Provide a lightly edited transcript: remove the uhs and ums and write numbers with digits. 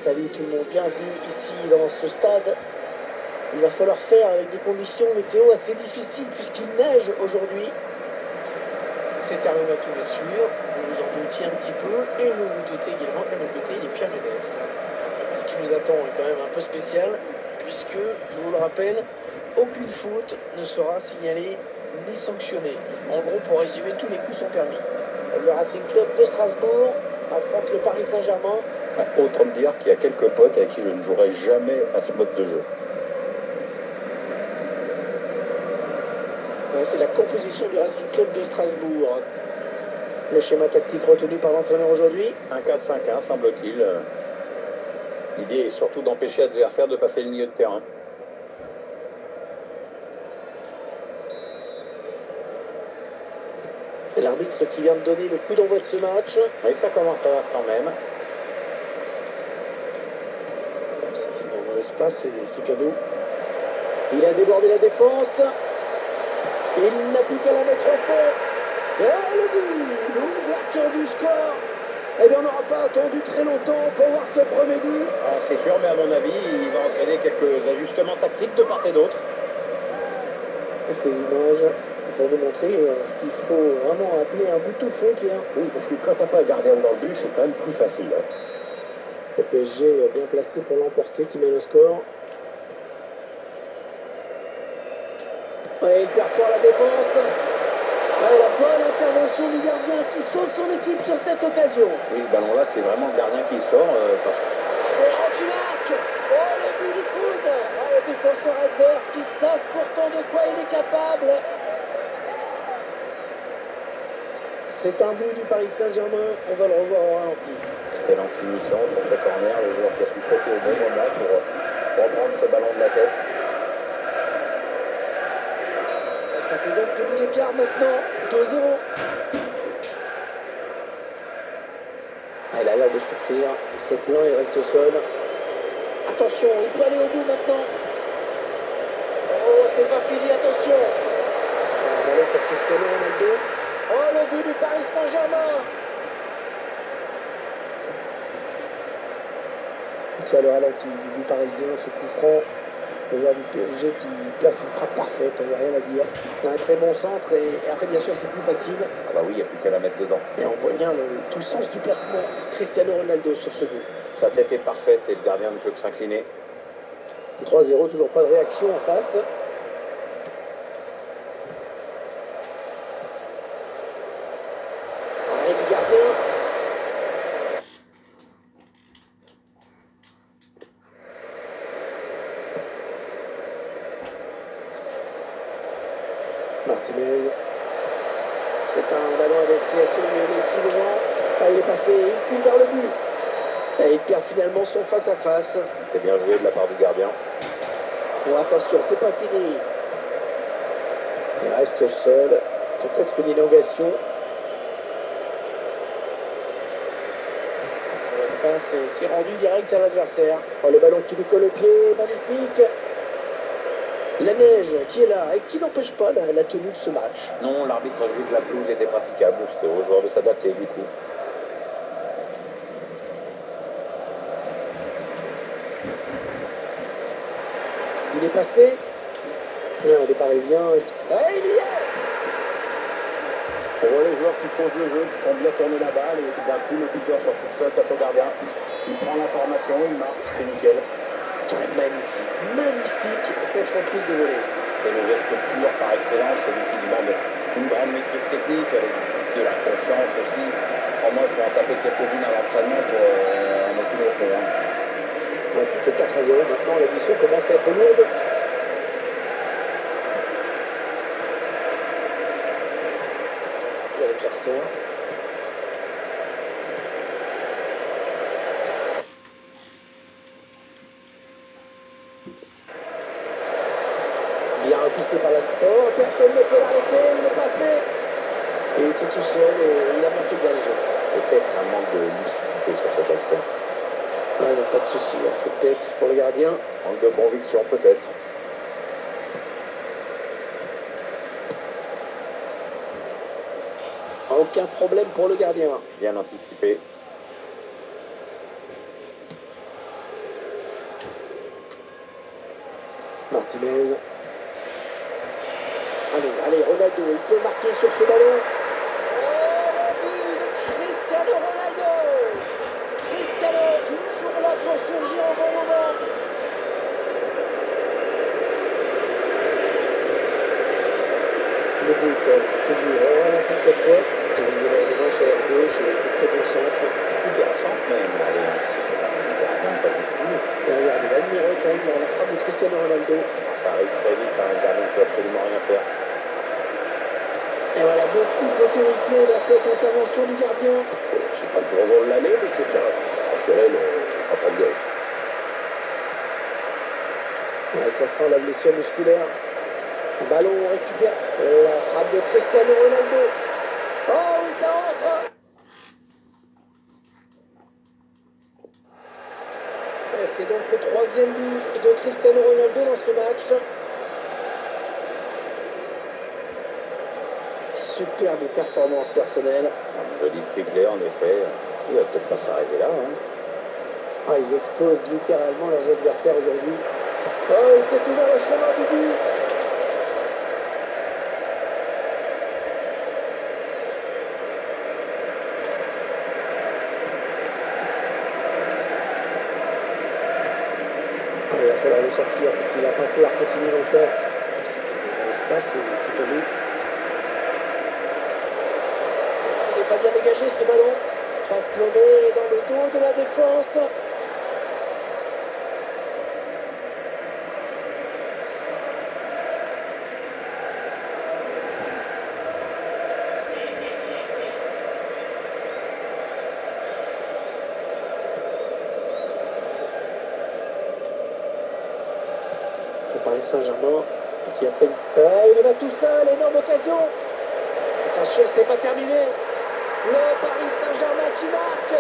Salut tout le monde, bienvenue ici dans ce stade. Il va falloir faire avec des conditions météo assez difficiles puisqu'il neige aujourd'hui. C'est Hervé Matou bien sûr, vous vous en doutiez un petit peu, et vous vous doutez également qu'à nos côtés il est Pierre Ménès. Ce qui nous attend est quand même un peu spécial puisque, je vous le rappelle, aucune faute ne sera signalée ni sanctionnée. En gros, pour résumer, tous les coups sont permis. Le Racing Club de Strasbourg affronte le Paris Saint-Germain. Autant dire qu'il y a quelques potes avec qui je ne jouerai jamais à ce mode de jeu. C'est la composition du Racing Club de Strasbourg. Le schéma tactique retenu par l'entraîneur aujourd'hui. Un 4-5-1, semble-t-il. L'idée est surtout d'empêcher l'adversaire de passer le milieu de terrain. L'arbitre qui vient de donner le coup d'envoi de ce match. Et ça commence à l'instant même. C'est une mauvaise passe et c'est cadeau. Il a débordé la défense. Il n'a plus qu'à la mettre au fond. Et le but, l'ouverture du score. Eh bien, on n'aura pas attendu très longtemps pour voir ce premier but. Ah, c'est sûr, mais à mon avis, il va entraîner quelques ajustements tactiques de part et d'autre. Et ces images pour nous montrer ce qu'il faut vraiment appeler un but tout fond, Pierre. Oui, parce que quand t'as pas un gardien dans le but, c'est quand même plus facile. Le PSG est bien placé pour l'emporter, qui met le score. Ouais, il perd fort la défense. Ouais, la bonne intervention du gardien qui sauve son équipe sur cette occasion. Oui, ce ballon-là, c'est vraiment le gardien qui sort. Parce que... Béran qui marque. Oh, le but du coude. Oh, les défenseurs adverses qui savent pourtant de quoi il est capable. C'est un but du Paris Saint-Germain. On va le revoir au ralenti. Excellente finition sur ce corner. Le joueur qui a su sauter au bon moment pour reprendre ce ballon de la tête. Ça fait donc 2 buts d'écart maintenant, 2-0. Il a l'air de souffrir, il se plaint, il reste seul. Attention, il peut aller au bout maintenant. Oh, c'est pas fini, attention. Un ballon pour Cristiano Ronaldo. Oh, le but du Paris Saint-Germain. Il tient le ralenti du but parisien, ce coup franc. Le joueur du PSG qui place une frappe parfaite, il n'y a rien à dire. Un très bon centre et après bien sûr c'est plus facile. Ah bah oui, il n'y a plus qu'à la mettre dedans. Et on voit bien tout le sens du placement. Cristiano Ronaldo sur ce but. Sa tête est parfaite et le gardien ne peut que s'incliner. 3-0, toujours pas de réaction en face. Arrêt du gardien. Martinez. C'est un ballon à destination de Messi devant. Ah, il est passé, il file vers le but. Et il perd finalement son face-à-face. C'est bien joué de la part du gardien. Bon, attention, c'est pas fini. Il reste seul. Peut-être une élongation. L'espace s'est rendu direct à l'adversaire. Oh, le ballon qui lui colle au pied, magnifique. La neige qui est là et qui n'empêche pas la tenue de ce match. Non, l'arbitre a vu que la pelouse était praticable. C'était aux joueurs de s'adapter du coup. Il est passé. Non, des Parisiens. Ah, il y est. On voit les joueurs qui posent le jeu, qui font bien tourner la balle et d'un coup le buteur se retrouve seul face au gardien. Il prend l'information, il marque, c'est nickel. Magnifique, magnifique cette reprise de volée. C'est le geste pur par excellence, celui qui demande une grande maîtrise technique, avec de la confiance aussi. Pour moi, il faut en taper quelques-unes à l'entraînement pour en occuper au fond. Ouais, c'est 4-0 maintenant, l'addition commence à être lourde. L'adversaire. Bien repoussé par la... Oh, personne ne peut l'arrêter, il est passé. Et il était tout seul et il a manqué bien les gestes. Peut-être un manque de lucidité sur cette action. Ah, non, pas de souci, hein. C'est peut-être pour le gardien. Manque de conviction peut-être. Aucun problème pour le gardien. Bien anticipé. Martinez. Allez, Ronaldo, il peut marquer sur ce ballon. Oh, le but de Cristiano Ronaldo. Cristiano, toujours là pour surgir au bon moment. Le but, toujours la contre-fois. Je vais dire devant sur leur gauche et de très bon centre. Hyper centre même, allez. Gardien pas décidé. Et regardez, admirez quand même la frappe de Cristiano Ronaldo. Ça arrive très vite, un gardien qui peut absolument rien faire. Et voilà, beaucoup d'autorité dans cette intervention du gardien. C'est pas le gros rôle de l'année, mais c'est bien. Rassurez, on va prendre des risques. Ouais, ça sent la blessure musculaire. Ballon récupère. La frappe de Cristiano Ronaldo. Oh oui, ça rentre. Et c'est donc le troisième but de Cristiano Ronaldo dans ce match. Superbe performance personnelle. Un joli triplé, en effet. Il va peut-être pas s'arrêter là. Hein. Ah, ils explosent littéralement leurs adversaires aujourd'hui. Oh, il s'est ouvert le chemin du but. Ah, il va falloir le sortir parce qu'il va pas pouvoir continuer longtemps. C'est dans l'espace, c'est à nous. Il n'est pas bien dégagé ce ballon. Passe lobée dans le dos de la défense. Paris Saint-Germain qui a pris. Il va tout seul, énorme occasion. Attention, ce n'est pas terminé. Le Paris Saint-Germain qui marque.